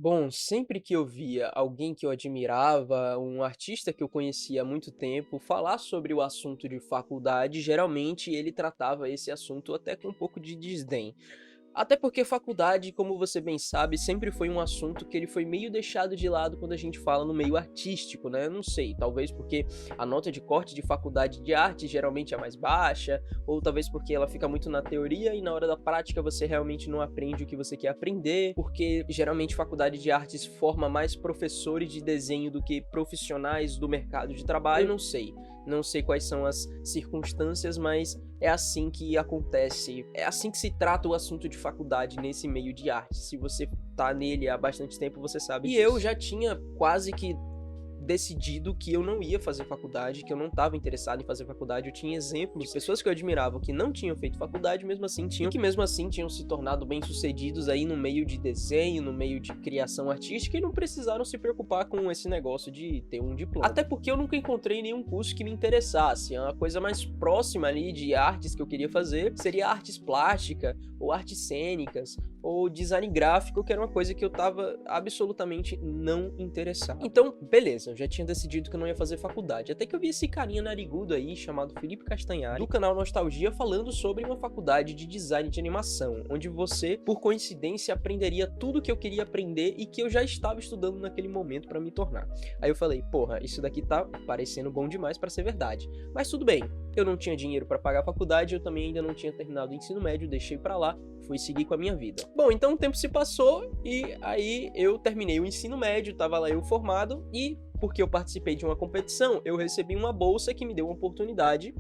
Bom, sempre que eu via alguém que eu admirava, um artista que eu conhecia há muito tempo, falar sobre o assunto de faculdade, geralmente ele tratava esse assunto até com um pouco de desdém. Até porque faculdade, como você bem sabe, sempre foi um assunto que ele foi meio deixado de lado quando a gente fala no meio artístico, né? Eu não sei, talvez porque a nota de corte de faculdade de arte geralmente é mais baixa, ou talvez porque ela fica muito na teoria e na hora da prática você realmente não aprende o que você quer aprender, porque geralmente faculdade de artes forma mais professores de desenho do que profissionais do mercado de trabalho. Eu não sei, não sei quais são as circunstâncias, mas é assim que acontece, é assim que se trata o assunto de faculdade nesse meio de arte. Se você tá nele há bastante tempo, você sabe disso. E eu já tinha quase que decidido que eu não ia fazer faculdade, que eu não estava interessado em fazer faculdade. Eu tinha exemplos de pessoas que eu admirava que não tinham feito faculdade, mesmo assim tinham, e que mesmo assim tinham se tornado bem-sucedidos aí no meio de desenho, no meio de criação artística, e não precisaram se preocupar com esse negócio de ter um diploma. Até porque eu nunca encontrei nenhum curso que me interessasse. A coisa mais próxima ali de artes que eu queria fazer seria artes plástica, ou artes cênicas, ou design gráfico, que era uma coisa que eu tava absolutamente não interessado. Então, beleza, eu já tinha decidido que eu não ia fazer faculdade. Até que eu vi esse carinha narigudo aí, chamado Felipe Castanhari, do canal Nostalgia, falando sobre uma faculdade de design de animação, onde você, por coincidência, aprenderia tudo que eu queria aprender e que eu já estava estudando naquele momento pra me tornar. Aí eu falei, porra, isso daqui tá parecendo bom demais pra ser verdade. Mas tudo bem, eu não tinha dinheiro pra pagar a faculdade, eu também ainda não tinha terminado o ensino médio, deixei pra lá, fui seguir com a minha vida. Bom, então o tempo se passou e aí eu terminei o ensino médio, tava lá eu formado e, porque eu participei de uma competição, eu recebi uma bolsa que me deu uma oportunidade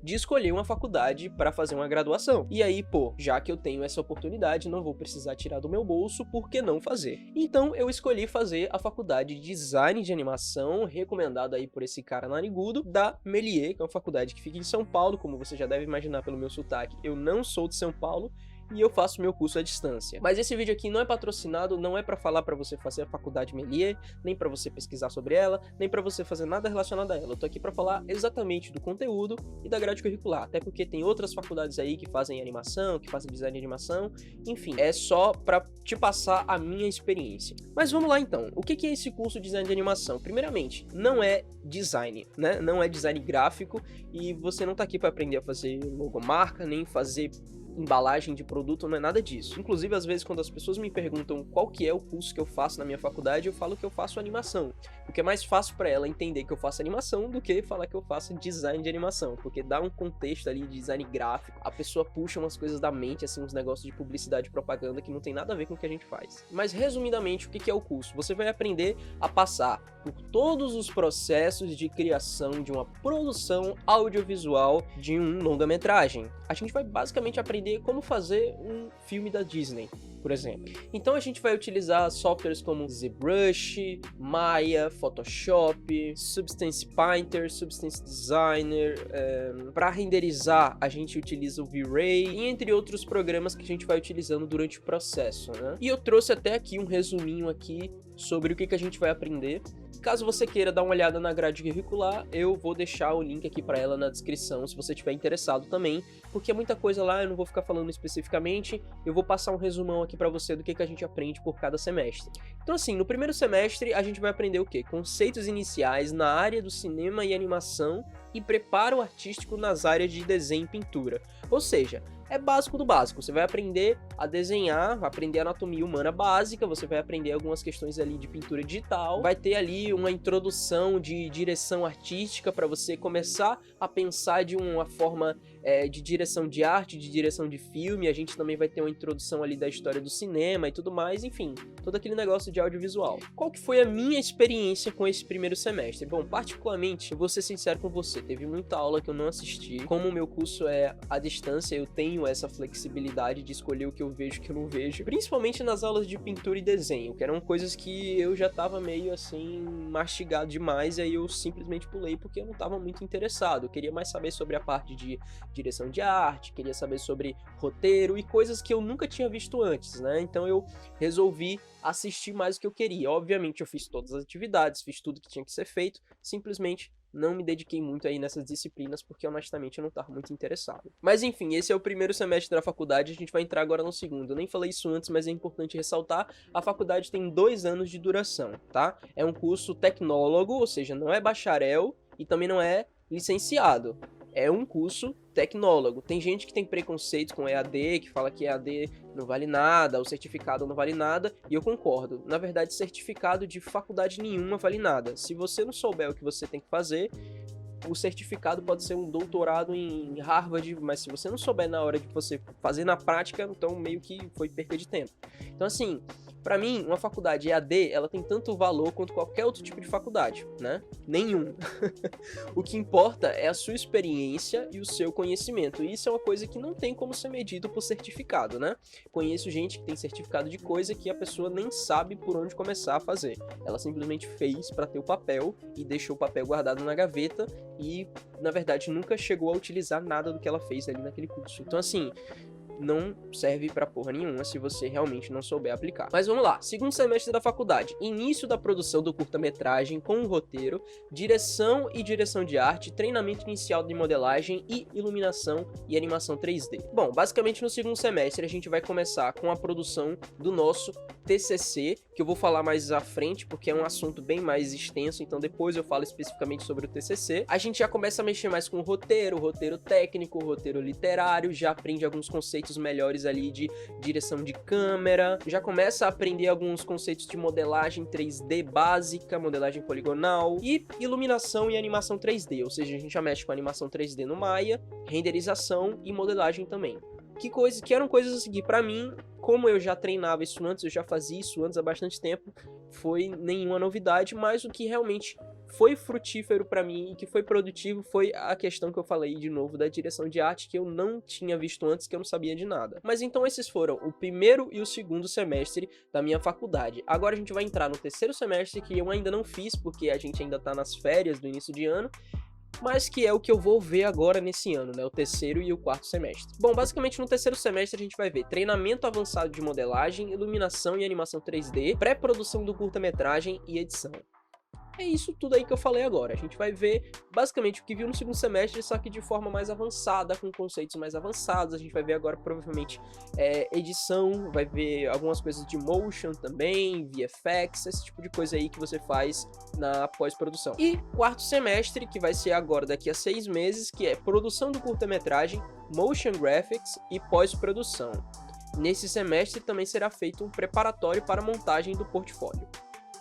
de escolher uma faculdade para fazer uma graduação. E aí, pô, já que eu tenho essa oportunidade, não vou precisar tirar do meu bolso, por que não fazer? Então eu escolhi fazer a faculdade de design de animação, recomendada aí por esse cara narigudo, da Melier, que é uma faculdade que fica em São Paulo, como você já deve imaginar pelo meu sotaque, eu não sou de São Paulo, e eu faço meu curso à distância. Mas esse vídeo aqui não é patrocinado, não é para falar para você fazer a faculdade Melier, nem para você pesquisar sobre ela, nem para você fazer nada relacionado a ela. Eu tô aqui para falar exatamente do conteúdo e da grade curricular, até porque tem outras faculdades aí que fazem animação, que fazem design de animação, enfim, é só para te passar a minha experiência. Mas vamos lá então, o que é esse curso de design de animação? Primeiramente, não é design, né? Não é design gráfico e você não tá aqui para aprender a fazer logomarca, nem fazer embalagem de produto, não é nada disso. Inclusive, às vezes, quando as pessoas me perguntam qual que é o curso que eu faço na minha faculdade, eu falo que eu faço animação, porque é mais fácil para ela entender que eu faço animação do que falar que eu faço design de animação, porque dá um contexto ali de design gráfico, a pessoa puxa umas coisas da mente, assim, uns negócios de publicidade e propaganda que não tem nada a ver com o que a gente faz. Mas, resumidamente, o que é o curso? Você vai aprender a passar por todos os processos de criação de uma produção audiovisual de um longa-metragem. A gente vai basicamente aprender como fazer um filme da Disney, por exemplo. Então a gente vai utilizar softwares como ZBrush, Maya, Photoshop, Substance Painter, Substance Designer. Para renderizar a gente utiliza o V-Ray e entre outros programas que a gente vai utilizando durante o processo, né? E eu trouxe até aqui um resuminho aqui sobre o que a gente vai aprender. Caso você queira dar uma olhada na grade curricular, eu vou deixar o link aqui para ela na descrição, se você estiver interessado também, porque é muita coisa lá, eu não vou ficar falando especificamente, eu vou passar um resumão aqui para você do que a gente aprende por cada semestre. Então assim, no primeiro semestre a gente vai aprender o quê? Conceitos iniciais na área do cinema e animação e preparo artístico nas áreas de desenho e pintura. Ou seja, é básico do básico, você vai aprender a desenhar, vai aprender anatomia humana básica, você vai aprender algumas questões ali de pintura digital, vai ter ali uma introdução de direção artística para você começar a pensar de uma forma de direção de arte, de direção de filme, a gente também vai ter uma introdução ali da história do cinema e tudo mais, enfim, todo aquele negócio de audiovisual. Qual que foi a minha experiência com esse primeiro semestre? Bom, particularmente, eu vou ser sincero com você, teve muita aula que eu não assisti, como o meu curso é à distância, eu tenho essa flexibilidade de escolher o que eu vejo e o que eu não vejo, principalmente nas aulas de pintura e desenho, que eram coisas que eu já tava meio assim, mastigado demais, e aí eu simplesmente pulei porque eu não tava muito interessado, eu queria mais saber sobre a parte de direção de arte, queria saber sobre roteiro e coisas que eu nunca tinha visto antes, né? Então eu resolvi assistir mais o que eu queria. Obviamente eu fiz todas as atividades, fiz tudo que tinha que ser feito, simplesmente não me dediquei muito aí nessas disciplinas, porque honestamente eu não estava muito interessado. Mas enfim, esse é o primeiro semestre da faculdade, a gente vai entrar agora no segundo. Eu nem falei isso antes, mas é importante ressaltar, a faculdade tem 2 anos de duração, tá? É um curso tecnólogo, ou seja, não é bacharel e também não é licenciado. É um curso tecnólogo. Tem gente que tem preconceito com EAD, que fala que EAD não vale nada, o certificado não vale nada, e eu concordo. Na verdade, certificado de faculdade nenhuma vale nada. Se você não souber o que você tem que fazer, o certificado pode ser um doutorado em Harvard, mas se você não souber na hora de você fazer na prática, então meio que foi perda de tempo. Então assim, pra mim, uma faculdade EAD, ela tem tanto valor quanto qualquer outro tipo de faculdade, né? Nenhum. O que importa é a sua experiência e o seu conhecimento. E isso é uma coisa que não tem como ser medido por certificado, né? Conheço gente que tem certificado de coisa que a pessoa nem sabe por onde começar a fazer. Ela simplesmente fez pra ter o papel e deixou o papel guardado na gaveta e, na verdade, nunca chegou a utilizar nada do que ela fez ali naquele curso. Então, assim, não serve pra porra nenhuma se você realmente não souber aplicar. Mas vamos lá, segundo semestre da faculdade, início da produção do curta-metragem com o roteiro, direção e direção de arte, treinamento inicial de modelagem e iluminação e animação 3D. Bom, basicamente no segundo semestre a gente vai começar com a produção do nosso TCC, que eu vou falar mais à frente, porque é um assunto bem mais extenso, então depois eu falo especificamente sobre o TCC. A gente já começa a mexer mais com o roteiro técnico, roteiro literário, já aprende alguns conceitos melhores ali de direção de câmera, já começa a aprender alguns conceitos de modelagem 3D básica, modelagem poligonal e iluminação e animação 3D, ou seja, a gente já mexe com animação 3D no Maya, renderização e modelagem também. Que eram coisas a seguir pra mim, como eu já treinava isso antes, eu já fazia isso antes há bastante tempo, foi nenhuma novidade, mas o que realmente foi frutífero pra mim e que foi produtivo foi a questão que eu falei de novo da direção de arte, que eu não tinha visto antes, que eu não sabia de nada. Mas então esses foram o primeiro e o segundo semestre da minha faculdade. Agora a gente vai entrar no terceiro semestre, que eu ainda não fiz, porque a gente ainda tá nas férias do início de ano, mas que é o que eu vou ver agora nesse ano, né, o terceiro e o quarto semestre. Bom, basicamente no terceiro semestre a gente vai ver treinamento avançado de modelagem, iluminação e animação 3D, pré-produção do curta-metragem e edição. É isso tudo aí que eu falei agora. A gente vai ver basicamente o que viu no segundo semestre, só que de forma mais avançada, com conceitos mais avançados. A gente vai ver agora provavelmente edição, vai ver algumas coisas de motion também, VFX, esse tipo de coisa aí que você faz na pós-produção. E quarto semestre, que vai ser agora daqui a 6 meses, que é produção do curta-metragem, motion graphics e pós-produção. Nesse semestre também será feito um preparatório para a montagem do portfólio.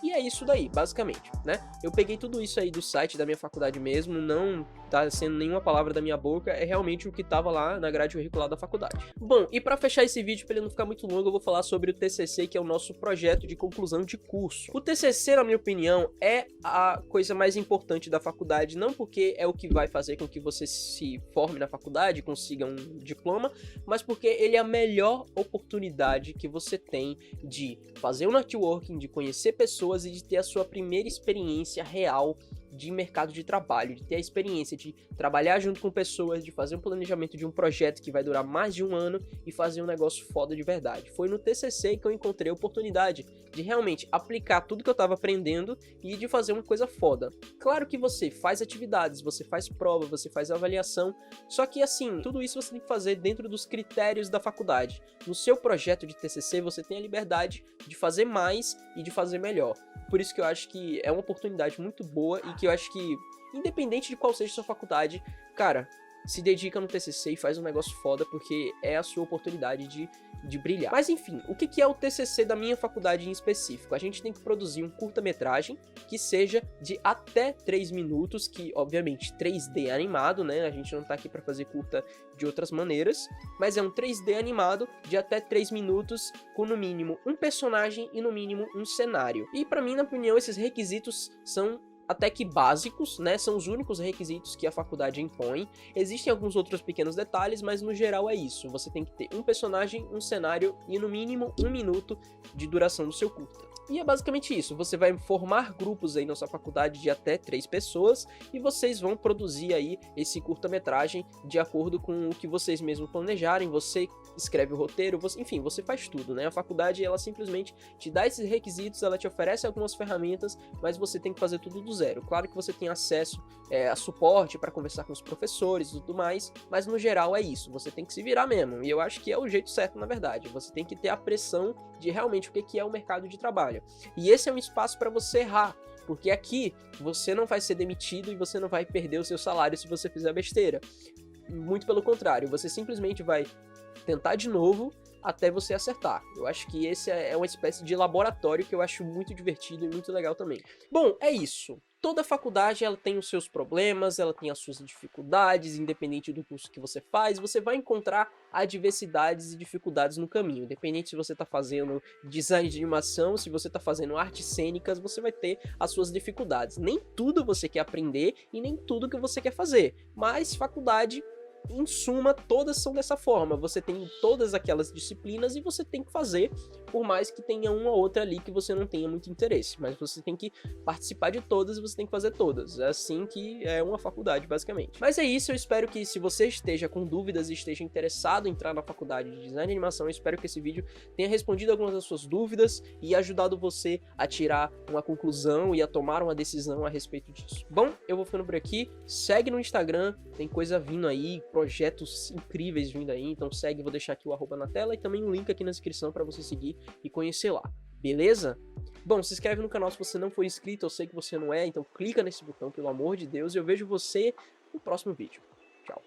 E é isso daí, basicamente, né? Eu peguei tudo isso aí do site da minha faculdade mesmo, não tá sendo nenhuma palavra da minha boca, é realmente o que tava lá na grade curricular da faculdade. Bom, e pra fechar esse vídeo, pra ele não ficar muito longo, eu vou falar sobre o TCC, que é o nosso projeto de conclusão de curso. O TCC, na minha opinião, é a coisa mais importante da faculdade, não porque é o que vai fazer com que você se forme na faculdade, consiga um diploma, mas porque ele é a melhor oportunidade que você tem de fazer um networking, de conhecer pessoas e de ter a sua primeira experiência real de mercado de trabalho, de ter a experiência de trabalhar junto com pessoas, de fazer um planejamento de um projeto que vai durar mais de um ano e fazer um negócio foda de verdade. Foi no TCC que eu encontrei a oportunidade de realmente aplicar tudo que eu tava aprendendo e de fazer uma coisa foda. Claro que você faz atividades, você faz prova, você faz avaliação, só que assim, tudo isso você tem que fazer dentro dos critérios da faculdade. No seu projeto de TCC você tem a liberdade de fazer mais e de fazer melhor. Por isso que eu acho que é uma oportunidade muito boa e que eu acho que, independente de qual seja a sua faculdade, cara, se dedica no TCC e faz um negócio foda, porque é a sua oportunidade de brilhar. Mas enfim, o que é o TCC da minha faculdade em específico? A gente tem que produzir um curta-metragem que seja de até 3 minutos, que obviamente 3D animado, né? A gente não tá aqui pra fazer curta de outras maneiras, mas é um 3D animado de até 3 minutos, com no mínimo um personagem e no mínimo um cenário. E pra mim, na opinião, esses requisitos são até que básicos, né? São os únicos requisitos que a faculdade impõe. Existem alguns outros pequenos detalhes, mas no geral é isso. Você tem que ter um personagem, um cenário e no mínimo 1 minuto de duração do seu curta. E é basicamente isso, você vai formar grupos aí na sua faculdade de até 3 pessoas e vocês vão produzir aí esse curta-metragem de acordo com o que vocês mesmos planejarem, você escreve o roteiro, enfim, você faz tudo, né? A faculdade, ela simplesmente te dá esses requisitos, ela te oferece algumas ferramentas, mas você tem que fazer tudo do zero. Claro que você tem acesso a suporte para conversar com os professores e tudo mais, mas no geral é isso, você tem que se virar mesmo, e eu acho que é o jeito certo na verdade, você tem que ter a pressão de realmente o que é o mercado de trabalho. E esse é um espaço para você errar, porque aqui você não vai ser demitido e você não vai perder o seu salário se você fizer besteira. Muito pelo contrário, você simplesmente vai tentar de novo até você acertar. Eu acho que esse é uma espécie de laboratório que eu acho muito divertido e muito legal também. Bom, é isso. Toda faculdade ela tem os seus problemas, ela tem as suas dificuldades, independente do curso que você faz, você vai encontrar adversidades e dificuldades no caminho. Independente se você está fazendo design de animação, se você está fazendo artes cênicas, você vai ter as suas dificuldades. Nem tudo você quer aprender e nem tudo que você quer fazer, mas faculdade, em suma, todas são dessa forma. Você tem todas aquelas disciplinas e você tem que fazer, por mais que tenha uma ou outra ali que você não tenha muito interesse. Mas você tem que participar de todas e você tem que fazer todas. É assim que é uma faculdade, basicamente. Mas é isso, eu espero que se você esteja com dúvidas e esteja interessado em entrar na faculdade de design de animação, eu espero que esse vídeo tenha respondido algumas das suas dúvidas e ajudado você a tirar uma conclusão e a tomar uma decisão a respeito disso. Bom, eu vou ficando por aqui. Segue no Instagram, tem coisa vindo aí, projetos incríveis vindo aí, então segue, vou deixar aqui o arroba na tela e também um link aqui na descrição para você seguir e conhecer lá, beleza? Bom, se inscreve no canal se você não for inscrito, eu sei que você não é, então clica nesse botão, pelo amor de Deus, e eu vejo você no próximo vídeo. Tchau.